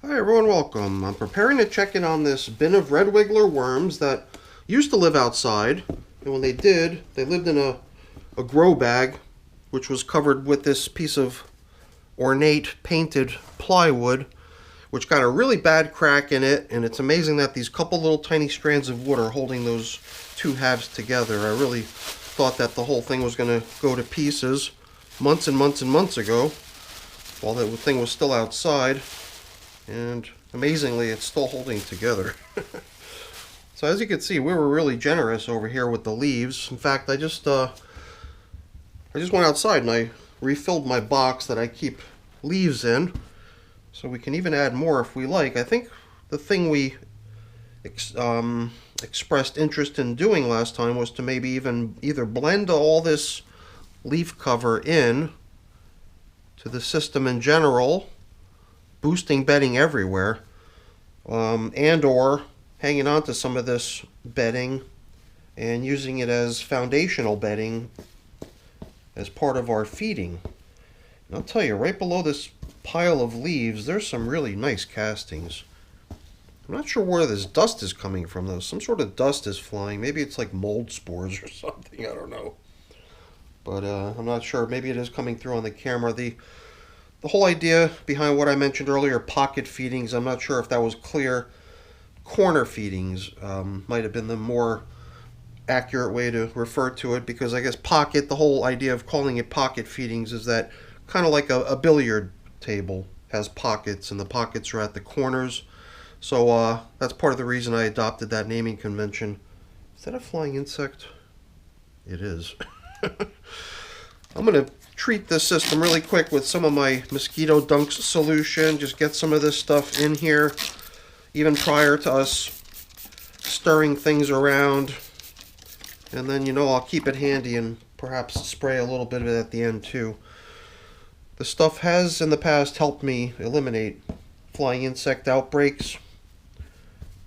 Hi everyone, welcome. I'm preparing to check in on this bin of red wiggler worms that used to live outside, and when they did, they lived in a grow bag which was covered with this piece of ornate painted plywood which got a really bad crack in it, and it's amazing that these couple little tiny strands of wood are holding those two halves together. I really thought that the whole thing was going to go to pieces months and months and months ago while the thing was still outside. And amazingly, it's still holding together. So as you can see, we were really generous over here with the leaves. In fact, I just went outside and I refilled my box that I keep leaves in, so we can even add more if we like. I think the thing we expressed interest in doing last time was to maybe even either blend all this leaf cover in to the system in general, boosting bedding everywhere, and or hanging on to some of this bedding and using it as foundational bedding as part of our feeding. And I'll tell you, right below this pile of leaves, there's some really nice castings. I'm not sure where this dust is coming from though. Some sort of dust is flying. Maybe it's like mold spores or something, I don't know. But I'm not sure. Maybe it is coming through on the camera. The whole idea behind what I mentioned earlier, pocket feedings, I'm not sure if that was clear. Corner feedings might have been the more accurate way to refer to it, because I guess pocket, the whole idea of calling it pocket feedings is that kind of like a billiard table has pockets, and the pockets are at the corners. So that's part of the reason I adopted that naming convention. Is that a flying insect? It is. I'm going to treat this system really quick with some of my mosquito dunks solution. Just get some of this stuff in here, even prior to us stirring things around. And then, I'll keep it handy and perhaps spray a little bit of it at the end too. The stuff has in the past helped me eliminate flying insect outbreaks.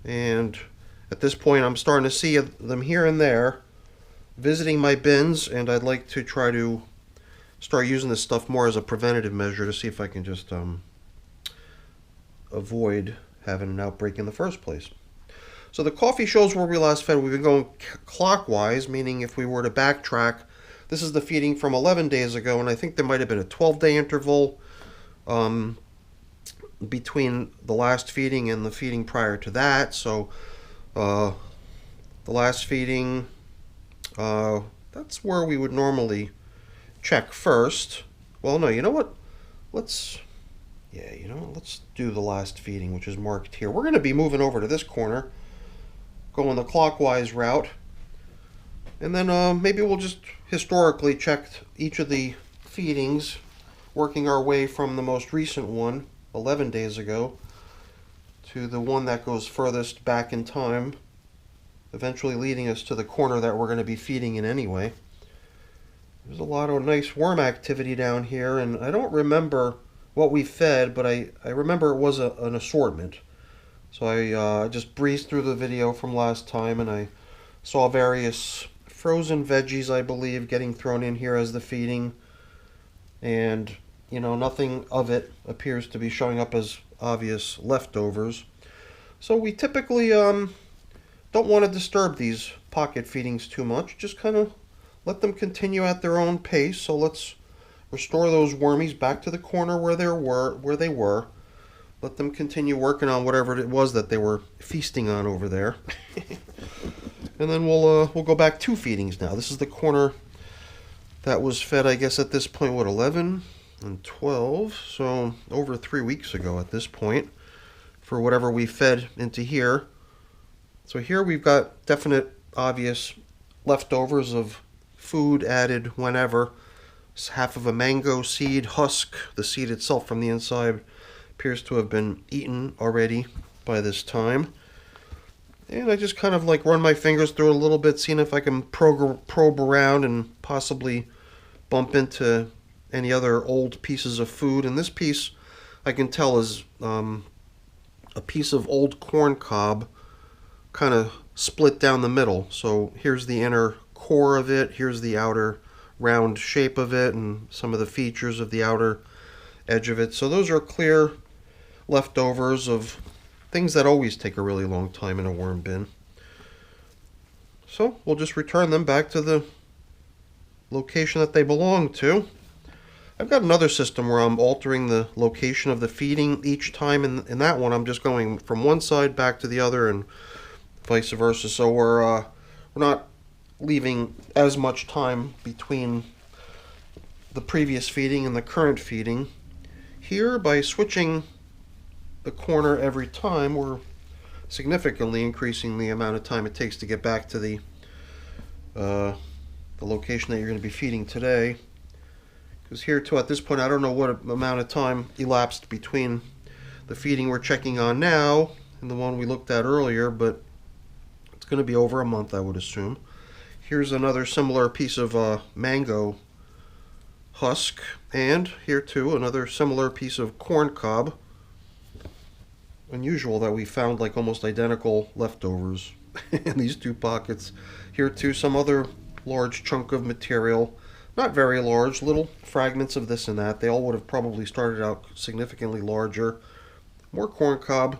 And at this point, I'm starting to see them here and there visiting my bins, and I'd like to try to start using this stuff more as a preventative measure to see if I can just avoid having an outbreak in the first place. So the coffee shows where we last fed, we've been going clockwise, meaning if we were to backtrack, this is the feeding from 11 days ago, and I think there might have been a 12-day interval between the last feeding and the feeding prior to that. So the last feeding, that's where we would normally check first. Well, no, you know what? Let's do the last feeding, which is marked here. We're going to be moving over to this corner, going the clockwise route, and then maybe we'll just historically check each of the feedings, working our way from the most recent one, 11 days ago, to the one that goes furthest back in time, eventually leading us to the corner that we're going to be feeding in anyway. There's a lot of nice worm activity down here, and I don't remember what we fed, but I remember it was an assortment. So I just breezed through the video from last time, and I saw various frozen veggies, I believe, getting thrown in here as the feeding. And, nothing of it appears to be showing up as obvious leftovers. So we typically don't want to disturb these pocket feedings too much. Just kind of let them continue at their own pace. So let's restore those wormies back to the corner where they were. Let them continue working on whatever it was that they were feasting on over there. And then we'll go back 2 feedings now. This is the corner that was fed, I guess, at this point, 11 and 12. So over 3 weeks ago at this point, for whatever we fed into here. So here we've got definite, obvious leftovers of food added whenever. It's half of a mango seed husk. The seed itself from the inside appears to have been eaten already by this time. And I just kind of run my fingers through it a little bit, seeing if I can probe around and possibly bump into any other old pieces of food. And this piece I can tell is a piece of old corn cob, kind of split down the middle. So here's the inner core of it, here's the outer round shape of it, and some of the features of the outer edge of it. So those are clear leftovers of things that always take a really long time in a worm bin. So we'll just return them back to the location that they belong to. I've got another system where I'm altering the location of the feeding each time. In that one, I'm just going from one side back to the other and vice versa. So we're not leaving as much time between the previous feeding and the current feeding. Here, by switching the corner every time, we're significantly increasing the amount of time it takes to get back to the location that you're going to be feeding today. Because here too, at this point, I don't know what amount of time elapsed between the feeding we're checking on now and the one we looked at earlier, but it's going to be over a month, I would assume. Here's another similar piece of mango husk, and here too, another similar piece of corn cob. Unusual that we found like almost identical leftovers in these two pockets. Here too, some other large chunk of material. Not very large, little fragments of this and that. They all would have probably started out significantly larger. More corn cob.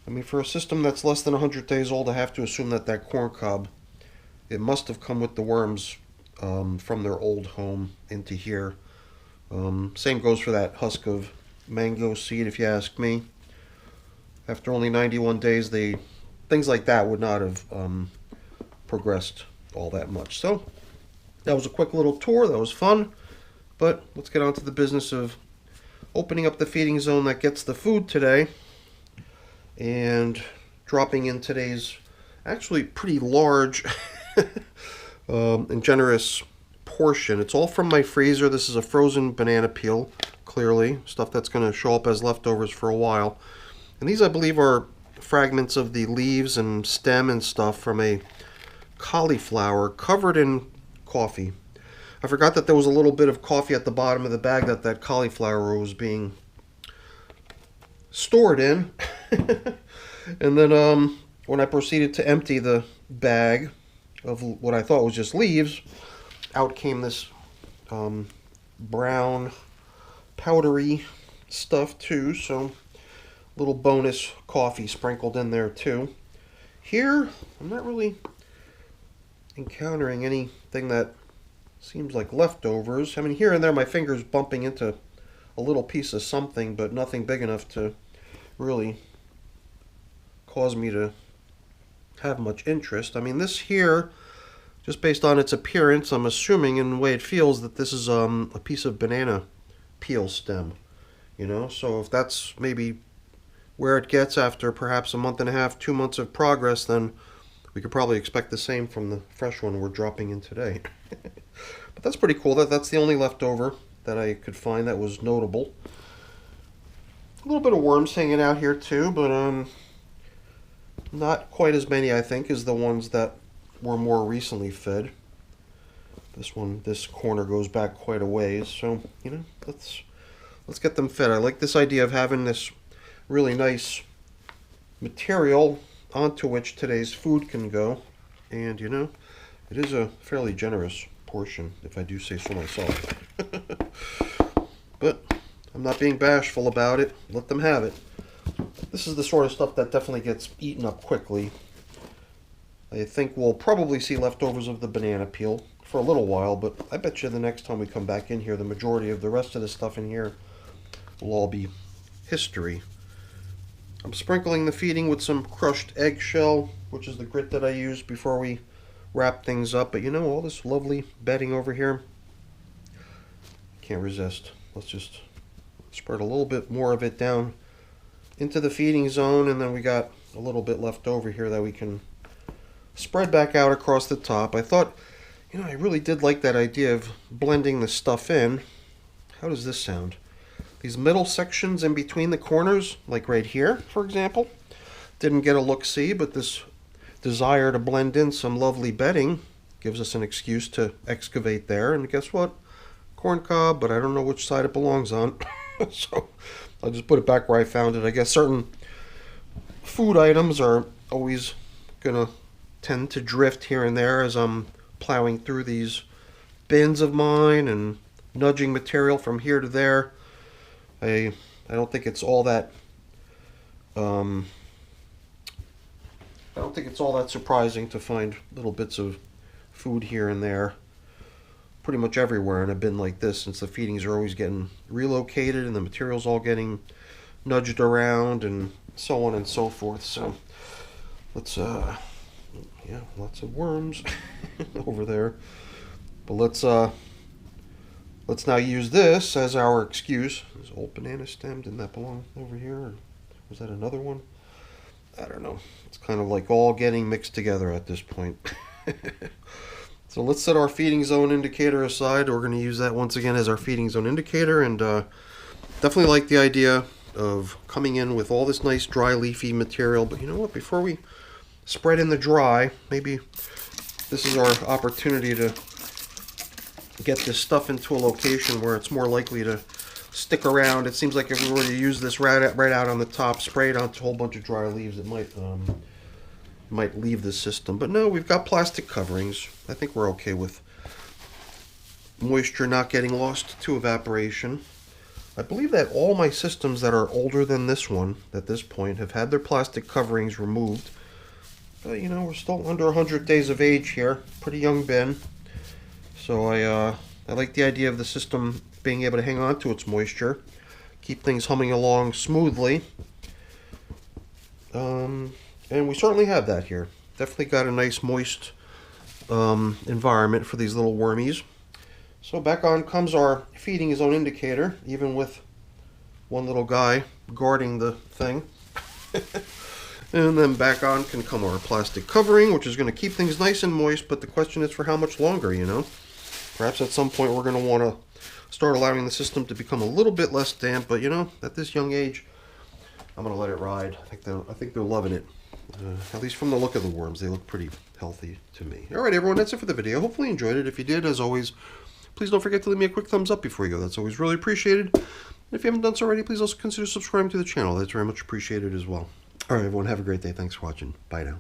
I mean, for a system that's less than 100 days old, I have to assume that that corn cob, it must have come with the worms from their old home into here. Same goes for that husk of mango seed, if you ask me. After only 91 days, things like that would not have progressed all that much. So that was a quick little tour. That was fun. But let's get on to the business of opening up the feeding zone that gets the food today and dropping in today's actually pretty large and generous portion. It's all from my freezer. This is a frozen banana peel, clearly. Stuff that's going to show up as leftovers for a while. And these, I believe, are fragments of the leaves and stem and stuff from a cauliflower covered in coffee. I forgot that there was a little bit of coffee at the bottom of the bag that cauliflower was being stored in. And then when I proceeded to empty the bag of what I thought was just leaves, out came this brown powdery stuff too, so little bonus coffee sprinkled in there too. Here, I'm not really encountering anything that seems like leftovers. I mean, here and there my finger's bumping into a little piece of something, but nothing big enough to really cause me to have much interest. I mean, this here, just based on its appearance, I'm assuming in the way it feels that this is a piece of banana peel stem, you know. So if that's maybe where it gets after perhaps a month and a half, 2 months of progress, then we could probably expect the same from the fresh one we're dropping in today. But that's pretty cool. That's the only leftover that I could find that was notable. A little bit of worms hanging out here too, but not quite as many, I think, as the ones that were more recently fed. This corner goes back quite a ways, so you know, let's get them fed. I like this idea of having this really nice material onto which today's food can go, and you know, it is a fairly generous portion, if I do say so myself. But I'm not being bashful about it. Let them have it. This is the sort of stuff that definitely gets eaten up quickly. I think we'll probably see leftovers of the banana peel for a little while, but I bet you the next time we come back in here, the majority of the rest of the stuff in here will all be history. I'm sprinkling the feeding with some crushed eggshell, which is the grit that I use before we wrap things up. But you know, all this lovely bedding over here, can't resist. Let's just spread a little bit more of it down into the feeding zone, and then we got a little bit left over here that we can spread back out across the top. I thought, you know, I really did like that idea of blending the stuff in. How does this sound? These middle sections in between the corners, like right here, for example, didn't get a look-see, but this desire to blend in some lovely bedding gives us an excuse to excavate there. And guess what? Corn cob, but I don't know which side it belongs on. So I'll just put it back where I found it. I guess certain food items are always gonna tend to drift here and there as I'm plowing through these bins of mine and nudging material from here to there. I I don't think it's all that I don't think it's all that surprising to find little bits of food here and there pretty much everywhere in a bin like this, since the feedings are always getting relocated and the material's all getting nudged around and so on and so forth. So let's yeah, lots of worms over there. But let's now use this as our excuse. This old banana stem, didn't that belong over here? Or was that another one? I don't know. It's kind of like all getting mixed together at this point. So let's set our feeding zone indicator aside. We're going to use that once again as our feeding zone indicator, and definitely like the idea of coming in with all this nice dry leafy material. But you know what, before we spread in the dry, maybe this is our opportunity to get this stuff into a location where it's more likely to stick around. It seems like if we were to use this right out on the top, spray it onto a whole bunch of dry leaves, it might leave the system. But no, we've got plastic coverings. I think we're okay with moisture not getting lost to evaporation. I believe that all my systems that are older than this one at this point have had their plastic coverings removed. But you know, we're still under 100 days of age here. Pretty young bin. So I like the idea of the system being able to hang on to its moisture, keep things humming along smoothly. And we certainly have that here. Definitely got a nice moist environment for these little wormies. So back on comes our feeding zone indicator, even with one little guy guarding the thing. And then back on can come our plastic covering, which is going to keep things nice and moist, but the question is for how much longer, you know? Perhaps at some point we're going to want to start allowing the system to become a little bit less damp, but you know, at this young age, I'm going to let it ride. I think they're loving it. At least from the look of the worms, they look pretty healthy to me. Alright everyone, that's it for the video. Hopefully you enjoyed it. If you did, as always, please don't forget to leave me a quick thumbs up before you go. That's always really appreciated. And if you haven't done so already, please also consider subscribing to the channel. That's very much appreciated as well. Alright everyone, have a great day. Thanks for watching. Bye now.